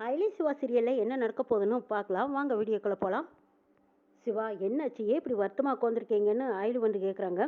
ஐலி சிவா சீரியலில் என்ன நடக்க போகுதுன்னு பார்க்கலாம் வாங்க வீடியோக்குள்ளே போகலாம். சிவா என்னாச்சு ஏன் இப்படி வருத்தமாக உட்காந்துருக்கீங்கன்னு ஐலி வந்து கேட்குறாங்க.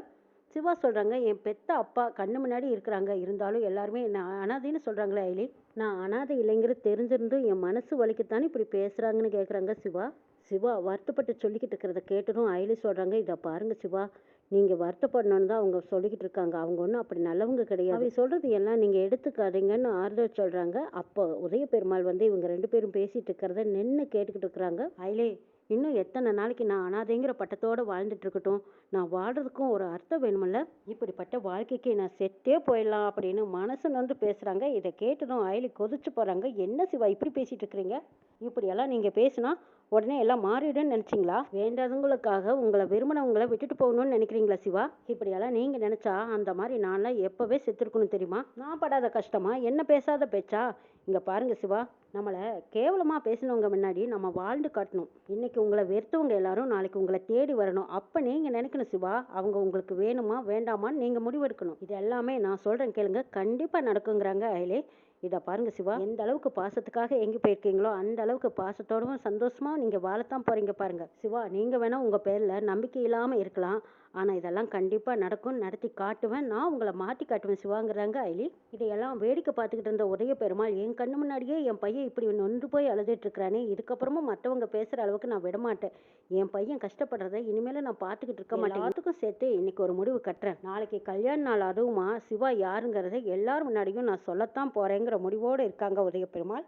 சிவா சொல்கிறாங்க, என் பெத்த அப்பா கண்ணு முன்னாடி இருக்கிறாங்க, இருந்தாலும் எல்லாருமே என்ன அனாதைன்னு சொல்கிறாங்களே ஐலி. நான் அனாதை இல்லைங்கிறது தெரிஞ்சிருந்தும் என் மனசு வலிக்குத்தானே இப்படி பேசுகிறாங்கன்னு கேட்குறாங்க சிவா. சிவா வருத்தப்பட்டு சொல்லிக்கிட்டு இருக்கிறத கேட்டதும் ஐலி சொல்கிறாங்க, இதை பாருங்க சிவா, நீங்கள் வருத்தப்படணும்னு தான் அவங்க சொல்லிக்கிட்டு இருக்காங்க. அவங்க ஒன்றும் அப்படி நல்லவங்க கிடையாது. அவங்க சொல்கிறது எல்லாம் நீங்கள் எடுத்துக்காதீங்கன்னு ஆறுதல் சொல்கிறாங்க. அப்போ உதய பெருமாள் வந்து இவங்க 2 பேரும் பேசிகிட்டு இருக்கிறத நின்று கேட்டுக்கிட்டு இருக்கிறாங்க. ஐலே, இன்னும் எத்தனை நாளைக்கு நான் அனாதைங்கிற பட்டத்தோடு வாழ்ந்துட்டு இருக்கட்டும்? நான் வாழ்கிறதுக்கும் ஒரு அர்த்தம் வேணுமில்ல? இப்படிப்பட்ட வாழ்க்கைக்கு நான் செத்தே போயிடலாம் அப்படின்னு மனசு நொந்து பேசுகிறாங்க. இதை கேட்டதும் ஐலி கொதிச்சு போகிறாங்க. என்ன சிவா இப்படி பேசிகிட்டு இருக்கிறீங்க? இப்படியெல்லாம் நீங்கள் பேசுனா உடனே எல்லாம் மாறிடுன்னு நினச்சிங்களா? வேண்டாதவங்களுக்காக உங்களை விரும்பினவங்களை விட்டுட்டு போகணும்னு நினைக்கிறீங்களா சிவா? இப்படியெல்லாம் நீங்கள் நினச்சா அந்த மாதிரி நான்லாம் எப்போவே செத்துருக்கணும் தெரியுமா? நான் படாத கஷ்டமா என்ன பேசாத பேச்சா? இங்கே பாருங்க சிவா, நம்மளை கேவலமாக பேசினவங்க முன்னாடி நம்ம வாழ்ந்து காட்டணும். இன்னைக்கு உங்களை வெறுத்தவங்க எல்லாரும் நாளைக்கு உங்களை தேடி வரணும். அப்போ நீங்கள் நினைக்கணும் சிவா, அவங்க உங்களுக்கு வேணுமா வேண்டாமான்னு நீங்கள் முடிவெடுக்கணும். இது எல்லாமே நான் சொல்கிறேன் கேளுங்க, கண்டிப்பாக நடக்குங்கிறாங்க ஐலே. இதை பாருங்க சிவா, எந்த அளவுக்கு பாசத்துக்காக எங்கே போயிருக்கீங்களோ அந்த அளவுக்கு பாசத்தோடவும் சந்தோஷமா நீங்கள் வாழத்தான் போறீங்க பாருங்க. சிவா, நீங்கள் வேணா உங்கள் பேரில் நம்பிக்கை இல்லாமல் இருக்கலாம், ஆனால் இதெல்லாம் கண்டிப்பாக நடக்கும், நடத்தி காட்டுவேன், நான் உங்களை மாற்றி காட்டுவேன் சிவாங்கிறாங்க ஐலி. இதையெல்லாம் வேடிக்கை பார்த்துக்கிட்டு இருந்த உதய பெருமாள், என் கண்ணு முன்னாடியே என் பையன் இப்படி நொந்து போய் அழுதுட்டு இருக்கிறானே, இதுக்கப்புறமும் மற்றவங்க பேசுகிற அளவுக்கு நான் விடமாட்டேன். என் பையன் கஷ்டப்படுறத இனிமேல் நான் பார்த்துக்கிட்டு இருக்க மாட்டேன். எல்லாத்துக்கும் சேர்த்து இன்னைக்கு ஒரு முடிவு கட்டுறேன். நாளைக்கு கல்யாண நாள், அதுவுமா சிவா யாருங்கிறத எல்லார் முன்னாடியும் நான் சொல்லத்தான் போகிறேங்கிற முடிவோடு இருக்காங்க உதய பெருமாள்.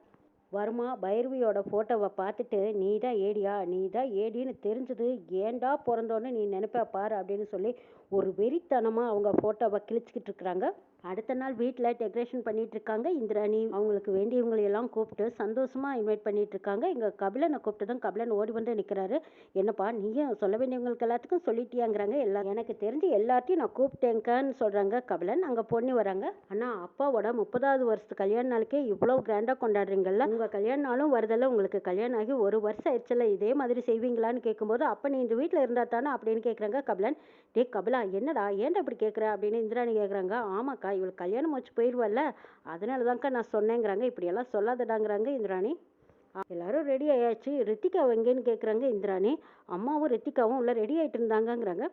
வர்மா பைரவியோட ஃபோட்டோவை பார்த்துட்டு, நீ தான் ஏடியா, நீ தான் ஏடின்னு தெரிஞ்சது ஏண்டா பிறந்தோன்னு நீ நினைப்ப பாரு அப்படின்னு சொல்லி ஒரு வெறித்தனமாக அவங்க ஃபோட்டோவை கிழிச்சிக்கிட்டு இருக்கிறாங்க. அடுத்த நாள் வீட்டில் டெக்கரேஷன் பண்ணிட்டு இருக்காங்க. இந்திராணி அவங்களுக்கு வேண்டியவங்களையெல்லாம் கூப்பிட்டு சந்தோஷமாக இன்வைட் பண்ணிட்டு இருக்காங்க. இங்கே கபிலனை கூப்பிட்டதும் கபிலன் ஓடி வந்து நிற்கிறாரு. என்னப்பா நீயும் சொல்ல வேண்டியவங்களுக்கு எல்லாத்துக்கும் சொல்லிட்டியாங்கிறாங்க. எனக்கு தெரிஞ்சு எல்லாத்தையும் நான் கூப்பிட்டேங்கன்னு சொல்கிறாங்க கபிலன். அங்கே பொண்ணு வராங்க. அண்ணா, அப்பாவோட 30வது வருஷத்து கல்யாண நாளுக்கே இவ்வளோ கிராண்டாக கொண்டாடுறீங்கல்ல, உங்கள் கல்யாண நாளும் வருதல்ல, உங்களுக்கு கல்யாணம் ஆகி 1 வருஷம் ஆயிடுச்சுல, இதே மாதிரி செய்வீங்களான்னு கேட்கும்போது, அப்போ நீ இந்த வீட்டில் இருந்தா தானே அப்படின்னு கேட்குறாங்க கபிலன். டே கபிலா, என்னடா ஏன்டா இப்படி கேட்குற அப்படின்னு இந்திராணி கேட்குறாங்க. ஆமாக்கா, இவளுக்கு கல்யாணம் வச்சு போயிடுவல்ல, அதனால தான்க்கா நான் சொன்னேங்கிறாங்க. இப்படியெல்லாம் சொல்லாதடாங்கிறாங்க இந்திராணி. எல்லாரும் ரெடி ஆயாச்சு, ரித்திகா எங்கேன்னு கேட்குறாங்க இந்திராணி. அம்மாவும் ரித்திகாவும் உள்ள ரெடி ஆகிட்டு இருந்தாங்கங்கிறாங்க.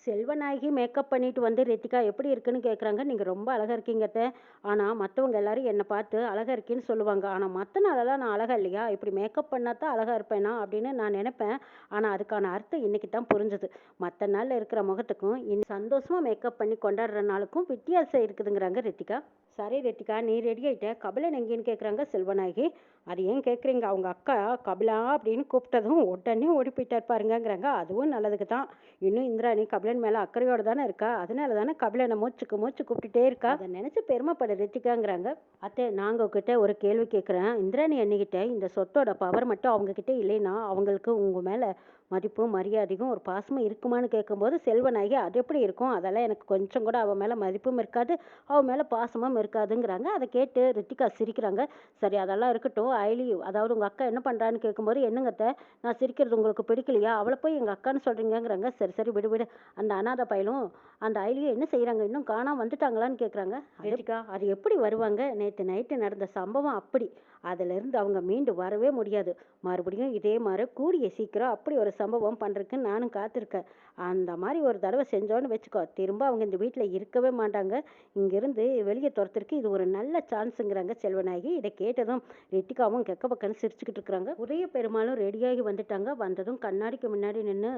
செல்வநாயகி மேக்கப் பண்ணிட்டு வந்து ரித்திகா எப்படி இருக்குன்னு கேட்குறாங்க. நீங்கள் ரொம்ப அழகாக இருக்கீங்க அத்தை, ஆனால் மற்றவங்க எல்லாரும் என்னை பார்த்து அழகாக இருக்கேன்னு சொல்லுவாங்க, ஆனால் மற்ற நாளெல்லாம் நான் அழகாக இல்லையா, இப்படி மேக்கப் பண்ணால் தான் அழகாக இருப்பேனா அப்படின்னு நான் நினைப்பேன். ஆனால் அதுக்கான அர்த்தம் இன்னைக்கு தான் புரிஞ்சுது. மற்ற நாளில் இருக்கிற முகத்துக்கும் சந்தோஷமாக மேக்கப் பண்ணி கொண்டாடுற நாளுக்கும் வித்தியாசம் இருக்குதுங்கிறாங்க ரித்திகா. சரி ரித்திகா, நீ ரெடி ஆகிட்ட, கபிலன் எங்கேன்னு கேட்குறாங்க செல்வநாயகி. அது ஏன் கேட்குறீங்க, அவங்க அக்கா கபிலா அப்படின்னு கூப்பிட்டதும் உடனே ஓடி போயிட்டார் பாருங்கிறாங்க. அதுவும் நல்லதுக்கு தான். இன்னும் இந்திராணி கபிலன் மேலே அக்கறையோடு தானே இருக்கா, அதனால தானே கபிலனை மூச்சுக்கு மூச்சு கூப்பிட்டுட்டே இருக்கா, அதை நினச்சி பெருமைப்பட ரித்திகாங்கிறாங்க. அத்தை, நாங்கள் கிட்ட ஒரு கேள்வி கேட்குறேன். இந்திராணி அன்னிக்கிட்ட இந்த சொத்தோட பவர் மட்டும் அவங்கக்கிட்ட இல்லைன்னா அவங்களுக்கு உங்கள் மேலே மதிப்பும் மரியாதையும் ஒரு பாசமும் இருக்குமான்னு கேட்கும்போது செல்வநாயகி, அது எப்படி இருக்கும், அதெல்லாம் எனக்கு கொஞ்சம் கூட அவன் மேலே மதிப்பும் இருக்காது, அவன் மேலே பாசமும் இருக்காதுங்கிறாங்க. அதை கேட்டு ரித்திகா சிரிக்கிறாங்க. சரி, அதெல்லாம் இருக்கட்டும். ஐலி, அதாவது உங்கள் அக்கா என்ன பண்ணுறான்னு கேட்கும்போது, என்னங்கத்த நான் சிரிக்கிறது உங்களுக்கு பிடிக்கலையா, அவளை போய் எங்கள் அக்கான்னு சொல்கிறீங்கிறாங்க. சரி சரி விடு விடு, அந்த அனாதை பயலும் அந்த ஐலியை என்ன செய்கிறாங்க, இன்னும் காணாம வந்துட்டாங்களான்னு கேட்குறாங்க. ரித்திகா, அது எப்படி வருவாங்க, நேற்று நைட்டு நடந்த சம்பவம் அப்படி, அதிலிருந்து அவங்க மீண்டு வரவே முடியாது. மறுபடியும் இதே மாதிரி கூடிய சீக்கிரம் அப்படி ஒரு சம்பவம் பண்ணுறதுக்குன்னு நானும் காத்திருக்கேன். அந்த மாதிரி ஒரு தடவை செஞ்சோன்னு வச்சுக்கோ, திரும்ப அவங்க இந்த வீட்டில் இருக்கவே மாட்டாங்க. இங்கேருந்து வெளியே துரத்துறதுக்கு இது ஒரு நல்ல சான்ஸுங்கிறாங்க செல்வநாயகி. இதை கேட்டதும் ரித்திகாவும் கெக்க பக்கன்னு சிரிச்சுக்கிட்டு இருக்கிறாங்க. உதய பெருமாளும் ரெடியாகி வந்துட்டாங்க. வந்ததும் கண்ணாடிக்கு முன்னாடி நின்று,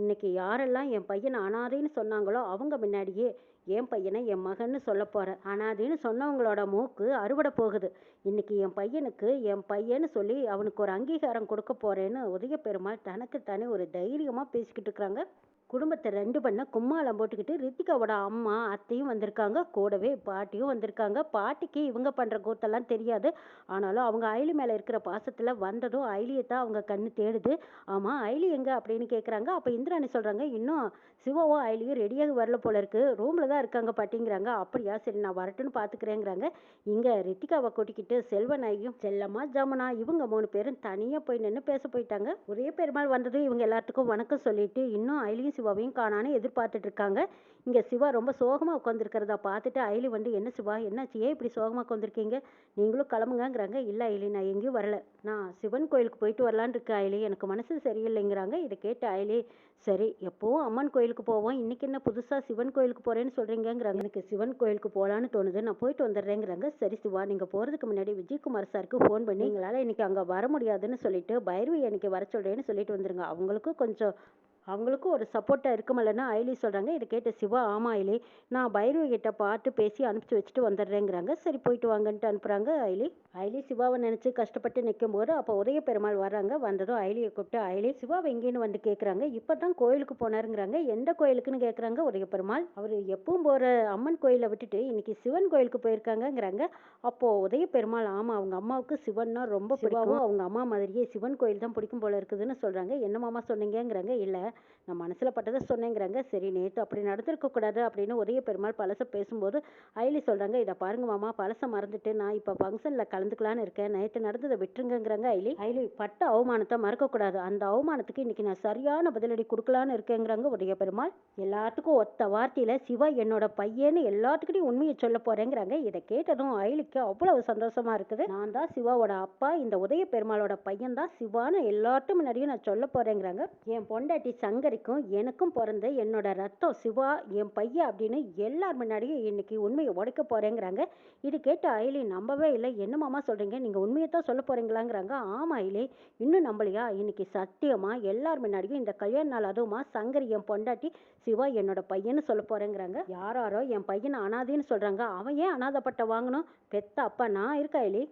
இன்னைக்கு யாரெல்லாம் என் பையனை அனாதைன்னு சொன்னாங்களோ அவங்க முன்னாடியே என் பையனை என் மகன்னு சொல்ல போகிறேன். அனாதைன்னு சொன்னவங்களோட மூக்கு அறுவடை போகுது. இன்னைக்கு என் பையனுக்கு என் பையன்னு சொல்லி அவனுக்கு ஒரு அங்கீகாரம் கொடுக்க போகிறேன்னு உதய பெருமாள் தனக்கு தானே ஒரு தைரியமாக பேசிக்கிட்டு இருக்கிறாங்க. குடும்பத்தை 2 பண்ண கும்மாளம் போட்டுக்கிட்டு ரித்திகாவோட அம்மா அத்தையும் வந்திருக்காங்க, கூடவே பாட்டியும் வந்திருக்காங்க. பாட்டிக்கு இவங்க பண்ணுற கூத்தெல்லாம் தெரியாது, ஆனாலும் அவங்க ஐலி மேலே இருக்கிற பாசத்தில் வந்ததும் ஐலியை தான் அவங்க கண்ணு தேடுது. ஆமாம், ஐலி எங்கே அப்படின்னு கேட்குறாங்க. அப்போ இந்திராணி சொல்கிறாங்க, இன்னும் சிவாவும் ஐலியும் ரெடியாக வரல போல இருக்கு, ரூமில் தான் இருக்காங்க பாட்டிங்கிறாங்க. அப்படியா, சரி நான் வரட்டுன்னு பார்த்துக்கிறேங்கிறாங்க. இங்கே ரித்திகாவை கூட்டிக்கிட்டு செல்வநாயகியும் செல்லம்மா ஜமுனா இவங்க 3 பேரும் தனியாக போய் நின்று பேச போயிட்டாங்க. ஒரே பெருமாள் வந்ததும் இவங்க எல்லாத்துக்கும் வணக்கம் சொல்லிட்டு, இன்னும் ஐலியும் சிவாவையும் காணான்னு எதிர்பார்த்துட்டு இருக்காங்க. இங்க சிவா ரொம்ப சோகமா உட்காந்துருக்கிறத பார்த்துட்டு அயலி வந்து, "என்ன சிவா என்னாச்சு? ஏன் இப்படி சோகமா உட்காந்துருக்கீங்க? நீங்களும் கிளம்புங்கங்கிறாங்க." "இல்ல அயலி, நான் எங்கேயும் வரல. நான் சிவன் கோயிலுக்கு போயிட்டு வரலான்னு இருக்கேன் அயலி. எனக்கு மனசு சரியில்லைங்கிறாங்க." இதை கேட்ட அயலி, "சரி, எப்பவும் அம்மன் கோயிலுக்கு போவோம். இன்னைக்கு என்ன புதுசா சிவன் கோயிலுக்கு போறேன்னு சொல்றீங்கங்கிறாங்க." "எனக்கு சிவன் கோயிலுக்கு போலான்னு தோணுது. நான் போயிட்டு வந்துடுறேங்கிறாங்க." "சரி சிவா, நீங்க போறதுக்கு முன்னாடி விஜயகுமார் சாருக்கு ஃபோன் பண்ணி எங்களால இன்னைக்கு அங்க வர முடியாதுன்னு சொல்லிட்டு பைரவி இன்னைக்கு வர சொல்றேன்னு சொல்லிட்டு வந்துருங்க. அவங்களுக்கும் ஒரு சப்போர்ட்டா இருக்குமில்லன்னு." அயலி சொல்றாங்க. இதை கேட்ட சிவா, "ஆமா அயலி, நான் பைரவி கிட்ட பார்த்து பேசி அனுப்பிச்சு வச்சுட்டு வந்துடுறேங்கிறாங்க." சரி போயிட்டு வாங்கன்ட்டு அனுப்புறாங்க அயலி. அயலி சிவாவை நினைச்சு கஷ்டப்பட்டு நிக்கும்போது அப்போ உதய பெருமாள் வர்றாங்க. வந்ததும் அயலியை கூப்பிட்டு, "அயலி, சிவாவை எங்கேன்னு வந்து கேட்குறாங்க." "இப்பதான் கோயிலுக்கு போனாருங்கிறாங்க." "எந்த கோயிலுக்குன்னு கேட்குறாங்க உதய பெருமாள்." "அவர் எப்பவும் போற அம்மன் கோயிலை விட்டுட்டு இன்னைக்கு சிவன் கோயிலுக்கு போயிருக்காங்கங்கிறாங்க." அப்போ உதய பெருமாள், "ஆமா, அவங்க அம்மாவுக்கு சிவன்னா ரொம்ப பிடிக்கும். அவங்க அம்மா மாதிரியே சிவன் கோயில் தான் பிடிக்கும் போல இருக்குதுன்னு சொல்றாங்க." "என்ன மாமா சொன்னீங்கங்கிறாங்க." "இல்ல, நான் மனசுல பட்டதை சொன்னேங்கிறாங்க." "சரி, நேத்து அப்படி நடந்திருக்க கூடாது." அப்படின்னு உதய பெருமாள் பழச பேசும்போது அயலி சொல்றாங்க, "இதை பாருங்க மாமா, பழச மறந்துட்டு நான் இப்போ ஃபங்க்ஷன்ல கலந்துக்கலான்னு இருக்கேன். நேற்று நடந்ததை விட்டுருங்கங்கிறாங்க அயலி. அயலி, பட்ட அவமானத்தை மறக்கக்கூடாது. அந்த அவமானத்துக்கு இன்னைக்கு நான் சரியான பதிலடி கொடுக்கலான்னு இருக்கேங்கிறாங்க உதய பெருமாள். எல்லாத்துக்கும் ஒத்த வார்த்தையில, "சிவா என்னோட பையன்னு எல்லாத்துக்கிட்டையும் உண்மையை சொல்ல போறேங்கிறாங்க." இதை கேட்டதும் அயலிக்கு அவ்வளவு சந்தோஷமா இருக்குது. "நான் தான் சிவாவோட அப்பா, இந்த உதய பெருமாளோட பையன் தான் சிவான்னு எல்லார்ட்டும் முன்னாடியும் நான் சொல்ல போறேங்கிறாங்க. என் பொண்டாட்டி சங்கரிக்கும் எனக்கும் பிறந்த என்னோட ரத்தம் சிவா, என் பையன் அப்படின்னு எல்லார் முன்னாடியும் இன்னைக்கு உண்மையை உடைக்க போறேங்கிறாங்க." இது கேட்ட அயலி நம்பவே இல்லை. "என்ன மாமா சொல்றீங்க? நீங்க உண்மையை தான் சொல்ல போறீங்களாங்கிறாங்க." "ஆமா அயலி, இன்னும் நம்பலையா? இன்னைக்கு சத்தியமா எல்லார் முன்னாடியும் இந்த கல்யாண நாள் அதுவுமா சங்கரி என் பொண்டாட்டி, சிவா என்னோட பையன்னு சொல்ல போறேங்கிறாங்க." "யாராரோ என் பையனை அனாதைன்னு சொல்றாங்க. அவன் ஏன் அனாதைப்பட்ட வாங்கணும்? பெத்த அப்பா நான் இருக்கா அயலி.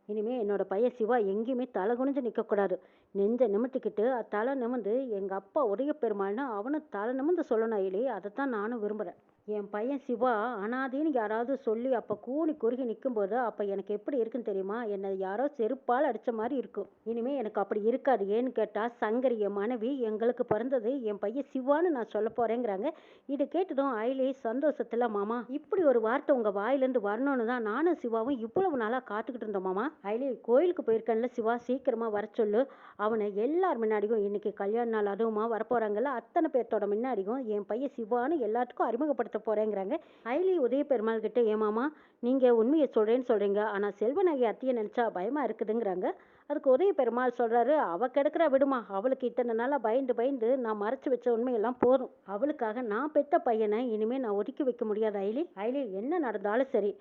இனிமே என்னோட பையன் சிவா எங்கேயுமே தலை குனிஞ்சு நிற்கக்கூடாது. நெஞ்ச நிமித்திக்கிட்டு தலை நிமிர்ந்து எங்க அப்பா உதய பெருமாள்னு அவனும் தலை நிமிர்ந்து சொல்லணும் அயலி. அதைத்தான் நானும் விரும்புகிறேன். என் பையன் சிவா அனாதைன்னு யாராவது சொல்லி அப்போ கூனி குறுகி நிற்கும்போது அப்போ எனக்கு எப்படி இருக்குன்னு தெரியுமா? என்னை யாரோ செருப்பால் அடித்த மாதிரி இருக்கும். இனிமே எனக்கு அப்படி இருக்காது. ஏன்னு கேட்டால் சங்கரி என் மனைவி, எங்களுக்கு பிறந்தது என் பையன் சிவான்னு நான் சொல்ல போகிறேங்கிறாங்க. இது கேட்டதும் அயலி சந்தோஷத்தில், "மாமா, இப்படி ஒரு வார்த்தை உங்கள் வாயிலேருந்து வரணும்னு தான் நானும் சிவாவும் இவ்வளவு நாளாக காத்துக்கிட்டு இருந்தோம் மாமா. அயலி, கோயிலுக்கு போயிருக்கேன்ல சிவா, சீக்கிரமாக வர சொல்லு. அவனை எல்லார் முன்னாடியும் இன்னைக்கு கல்யாண நாள் அதுவுமா வரப்போகிறாங்கல்ல, அத்தனை பேர்த்தோட முன்னாடியும் என் பையன் சிவான்னு எல்லாத்துக்கும் அறிமுகப்படுத்த போகிறேங்கிறாங்க." அயலி உதய பெருமாள் கிட்ட, "ஏமாமா, நீங்கள் உண்மையை சொல்கிறேன்னு சொல்கிறீங்க, ஆனால் செல்வநாயகி அத்தியை நினச்சா பயமாக இருக்குதுங்கிறாங்க." அதுக்கு உதய பெருமாள் சொல்கிறாரு, "அவ கிடக்குறா விடுமா. அவளுக்கு இத்தனை நாளாக பயந்து பயந்து நான் மறைச்சு வச்ச உண்மையெல்லாம் போதும். அவளுக்காக நான் பெத்த பையனை இனிமேல் நான் ஒதுக்கி வைக்க முடியாது அயலி. அயலி, என்ன நடந்தாலும் சரி,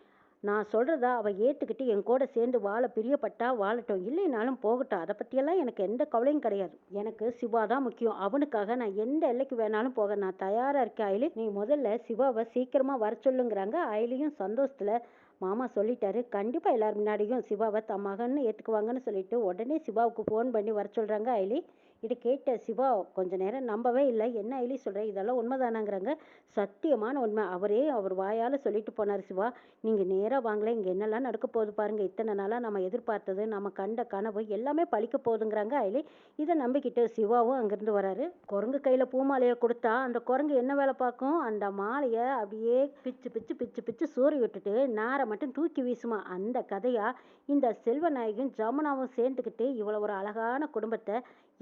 நான் சொல்கிறதா அவள் ஏற்றுக்கிட்டு என் கூட சேர்ந்து வாழ பிரியப்பட்டா வாழட்டும், இல்லைனாலும் போகட்டும். அதை பற்றியெல்லாம் எனக்கு எந்த கவலையும் கிடையாது. எனக்கு சிவா தான் முக்கியம். அவனுக்காக நான் எந்த எல்லைக்கு வேணாலும் போக நான் தயாராக இருக்கேன் அயலி. நீ முதல்ல சிவாவை சீக்கிரமாக வர சொல்லுங்கிறாங்க. அயலியும் சந்தோஷத்தில், "மாமா சொல்லிட்டாரு, கண்டிப்பாக எல்லார் முன்னாடியும் சிவாவை தம் மகன்னு ஏற்றுக்குவாங்கன்னு சொல்லிட்டு உடனே சிவாவுக்கு ஃபோன் பண்ணி வர சொல்கிறாங்க அயலி. இதை கேட்ட சிவா கொஞ்ச நேரம் நம்பவே இல்லை. "என்ன அயலி சொல்கிற? இதெல்லாம் உண்மைதானாங்கிறாங்க." "சத்தியமான உண்மை. அவரே அவர் வாயால் சொல்லிட்டு போனார் சிவா. நீங்கள் நேராக வாங்கல, இங்கே என்னெல்லாம் நடக்க போகுது பாருங்க. இத்தனை நாளாக நம்ம எதிர்பார்த்தது, நம்ம கண்ட கனவு எல்லாமே பழிக்க போகுதுங்கிறாங்க அயலி. இதை நம்பிக்கிட்டு சிவாவும் அங்கேருந்து வராரு. குரங்கு கையில் பூமாலையை கொடுத்தா அந்த குரங்கு என்ன வேலை பார்க்கும்? அந்த மாலையை அப்படியே பிச்சு பிச்சு பிச்சு பிச்சு சூறி விட்டுட்டு நாரை மட்டும் தூக்கி வீசுமா. அந்த கதையா இந்த செல்வநாயகியும் ஜமுனாவும் சேர்ந்துக்கிட்டு இவ்வளோ ஒரு அழகான குடும்பத்தை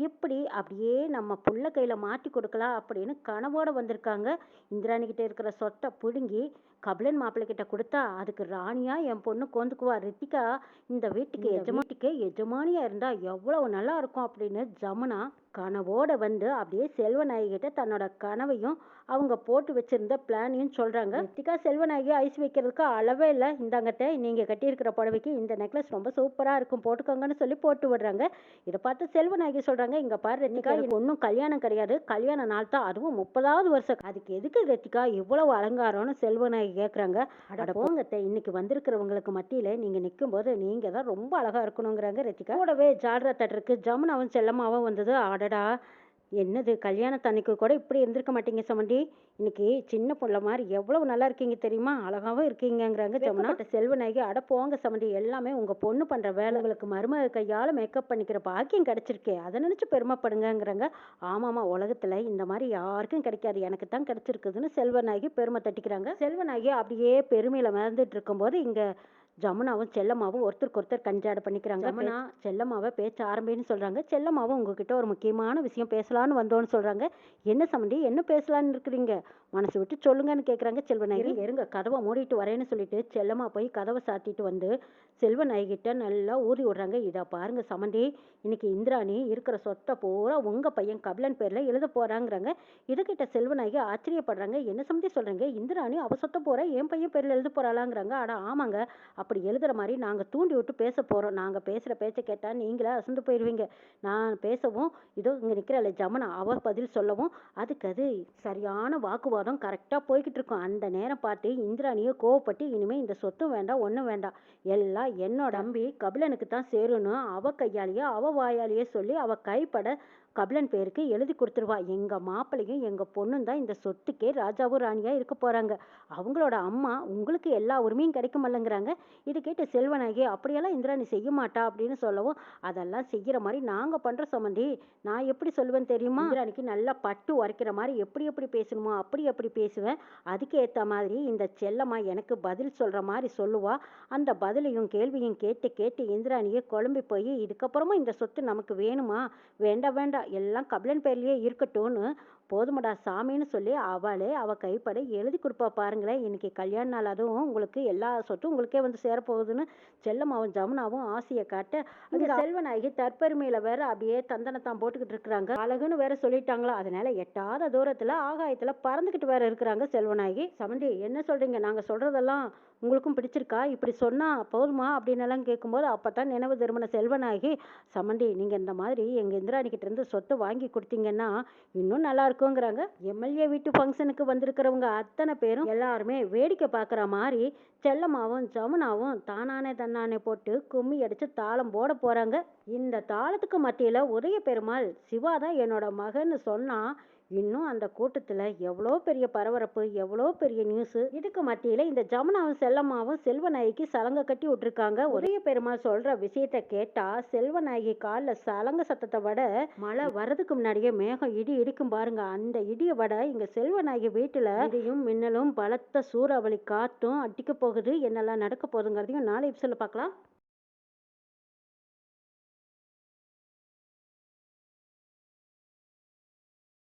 எப்படி அப்படியே நம்ம புள்ள கையில் மாட்டி கொடுக்கலாம் அப்படின்னு கனவோட வந்திருக்காங்க. இந்திராணிக்கிட்ட இருக்கிற சொத்தை பிடுங்கி கபிலன் மாப்பிள்ளை கிட்ட கொடுத்தா அதுக்கு ராணியா என் பொண்ணு கோந்துக்குவா. ரித்திகா இந்த வீட்டுக்கு எஜமானியா இருந்தா எவ்வளவு நல்லா இருக்கும் அப்படின்னு ஜமுனா கனவோட வந்து அப்படியே செல்வநாயகிட்ட தன்னோட கனவையும் அவங்க போட்டு வச்சிருந்த பிளானையும் சொல்றாங்க. ரித்திகா செல்வநாயகி ஐஸ் வைக்கிறதுக்கு அளவே இல்லை. "இந்தாங்கத்தை, நீங்க கட்டியிருக்கிற புடவைக்கு இந்த நெக்லஸ் ரொம்ப சூப்பரா இருக்கும், போட்டுக்கோங்கன்னு சொல்லி போட்டு விடுறாங்க. இதை பார்த்து செல்வநாயகி சொல்றாங்க, "இங்க பாரு ரித்திகா, எனக்கு ஒன்றும் கல்யாணம் கிடையாது. கல்யாண நாள் தான், அதுவும் 30வது வருஷம். அதுக்கு எதுக்கு ரித்திகா இவ்வளவு அலங்காரம்னு செல்வநாயகி கேட்குறாங்க. "அட போங்கத்தை, இன்னைக்கு வந்திருக்கிறவங்களுக்கு மத்தியில நீங்க நிற்கும்போது நீங்க தான் ரொம்ப அழகா இருக்கணுங்கிறாங்க ரித்திகா. கூடவே ஜால்ரா தட்டுறதுக்கு ஜமுனாவும் செல்லம்மாவும் வந்தது. அடடா, என்னது கல்யாணத்தன்னைக்கு கூட இப்படி இருந்திருக்க மாட்டீங்க சமந்தி. இன்னைக்கு சின்ன பொண்ணு மாதிரி எவ்வளவு நல்லா இருக்கீங்க தெரியுமா, அழகாவும் இருக்கீங்கங்கிறாங்க ஜமுனா. செல்வநாயகி, "அட போங்க சமந்தி, எல்லாமே உங்க பொண்ணு பண்ற வேலை. உங்களுக்கு மருமக கையால மேக்கப் பண்ணிக்கிற பாக்கியம் கிடைச்சிருக்கே, அதை நினைச்சு பெருமைப்படுங்கங்கிறாங்க. "ஆமாமா, உலகத்துல இந்த மாதிரி யாருக்கும் கிடைக்காது, எனக்கு தான் கிடைச்சிருக்குதுன்னு செல்வநாயகி பெருமை தட்டிக்கிறாங்க. செல்வநாயகி அப்படியே பெருமையில மறந்துட்டு இருக்கும்போது இங்க ஜமுனாவும் செல்லம்மாவும் ஒருத்தருக்கு ஒருத்தர் கஞ்சாட பண்ணிக்கிறாங்க. ஜமுனா செல்லம்மாவை பேச்ச ஆரம்பின்னு சொல்றாங்க. செல்லம்மாவும் உங்ககிட்ட ஒரு முக்கியமான விஷயம் பேசலான்னு வந்தோன்னு சொல்றாங்க. என்ன சம்மந்தி, என்ன பேசலான்னு இருக்கிறீங்க? மனசு விட்டு சொல்லுங்கன்னு கேட்குறாங்க செல்வநாயகி. இருங்க இருங்க, கதவை மூடிட்டு வரேன்னு சொல்லிட்டு செல்லம்மா போய் கதவை சாத்திட்டு வந்து செல்வநாயகிட்ட நல்லா ஊதி விடுறாங்க. இதை பாருங்க சம்மந்தி, இன்னைக்கு இந்திராணி இருக்கிற சொத்தை பூரா உங்க பையன் கபிலன் பேர்ல எழுத போறாங்கிறாங்க. இதை கிட்ட செல்வநாயகி ஆச்சரியப்படுறாங்க. என்ன சம்மந்தி சொல்றீங்க? இந்திராணி அவ சொத்தை பூரா என் பையன் பேர்ல எழுத போறாளாங்கிறாங்க. ஆனா ஆமாங்க, அப்படி எழுதுற மாதிரி நாங்க தூண்டி விட்டு பேச போறோம். நாங்க பேசுற பேச்சை கேட்டா நீங்களே அசந்து போயிடுவீங்க. நான் பேசவும் இதோ இங்க நிக்கிறல ஜமுனா அவ பதில் சொல்லவும் அதுக்கு அது சரியான வாக்குவாதம் கரெக்டா போய்கிட்டு இருக்கும். அந்த நேரம் பார்த்து இந்திராணியை கோவப்பட்டு இனிமே இந்த சொத்தும் வேண்டாம் ஒன்றும் வேண்டாம், எல்லாம் என்னோட தம்பி கபிலனுக்கு தான் சேரும்னு அவ கையாலேயே அவ வாயாலேயே சொல்லி அவ கைப்பட கபிலன் பேருக்கு எழுதி கொடுத்துருவா. எங்க மாப்பிள்ளையும் எங்க பொண்ணும் தான் இந்த சொத்துக்கே ராஜாவும் ராணியா இருக்க போறாங்க. அவங்களோட அம்மா உங்களுக்கு எல்லா உரிமையும் கிடைக்குமல்லங்கிறாங்க. இது கேட்டு செல்வநாயகி அப்படியெல்லாம் இந்திராணி செய்ய மாட்டா அப்படின்னு சொல்லவும், அதெல்லாம் செய்யற மாதிரி நாங்க பண்ற சம்மந்தி. நான் எப்படி சொல்லுவேன் தெரியுமா? இந்திராணிக்கு நல்லா பட்டு உரைக்கிற மாதிரி எப்படி எப்படி பேசணுமோ அப்படி பேசுவேன். அதுக்கு ஏத்த மாதிரி இந்த செல்லம்மா எனக்கு பதில் சொல்ற மாதிரி சொல்லுவா. அந்த பதிலையும் கேள்வியும் கேட்டு கேட்டு இந்திராணியை குழம்பி போய் இதுக்கப்புறமா இந்த சொத்து நமக்கு வேணுமா, வேண்டாம் வேண்டாம், எல்லாம் கபிலன் பேர்லயே இருக்கட்டும்னு போதுமடா சாமின்னு சொல்லி அவளே அவ கைப்பட எழுதி கொடுப்பா. பாருங்களேன், இன்னைக்கு கல்யாண நாள், அதுவும் உங்களுக்கு எல்லா சொத்தும் உங்களுக்கே வந்து சேரப்போகுதுன்னு செல்லம்மாவும் ஜமுனாவும் ஆசையை காட்ட அங்க செல்வநாயகி தற்பெருமையில வேற அப்படியே தந்தனத்தான் போட்டுக்கிட்டு இருக்கிறாங்க. அழகுன்னு வேற சொல்லிட்டாங்களா, அதனால எட்டாத தூரத்துல ஆகாயத்துல பறந்துகிட்டு வேற இருக்கிறாங்க செல்வநாயகி. சமந்தி என்ன சொல்றீங்க? நாங்க சொல்றதெல்லாம் உங்களுக்கும் பிடிச்சிருக்கா? இப்படி சொன்னா போதுமா அப்படின்னு எல்லாம் கேட்கும்போது அப்பதான் நினைவு திரும்பின செல்வநாயகி, சமந்தி நீங்க இந்த மாதிரி எங்க இந்திராணி கிட்ட இருந்து சொத்தை வாங்கி கொடுத்தீங்கன்னா இன்னும் நல்லா இருக்குங்கிறாங்க. எம்எல்ஏ வீட்டு ஃபங்க்ஷனுக்கு வந்திருக்கிறவங்க அத்தனை பேரும் எல்லாருமே வேடிக்கை பார்க்குற மாதிரி செல்லம்மாவும் ஜமுனாவும் தானானே தன்னானே போட்டு கும்மி அடிச்சு தாளம் போட போறாங்க. இந்த தாளத்துக்கு மத்தியில உதய பெருமாள் சிவா தான் என்னோட மகன்னு சொன்னா இன்னும் அந்த கூட்டத்துல எவ்வளோ பெரிய பரபரப்பு, எவ்வளோ பெரிய நியூஸ். இதுக்கு மத்தியில இந்த ஜமுனாவும் செல்லம்மாவும் செல்வநாயகிக்கு சலங்க கட்டி விட்டுருக்காங்க. உதய பெருமாள் சொல்ற விஷயத்த கேட்டா செல்வநாயகி காலில் சலங்க சத்தத்தை விட மழை வர்றதுக்கு முன்னாடியே மேகம் இடி இடிக்கும் பாருங்க. அந்த இடியை விட இங்க செல்வநாயகி வீட்டுல இடியும் மின்னலும் பலத்த சூறாவளி காத்தும் அடிக்க போகுது. என்னெல்லாம் நடக்க போகுதுங்கிறதையும் நாளை எபிசோட்ல பார்க்கலாம்.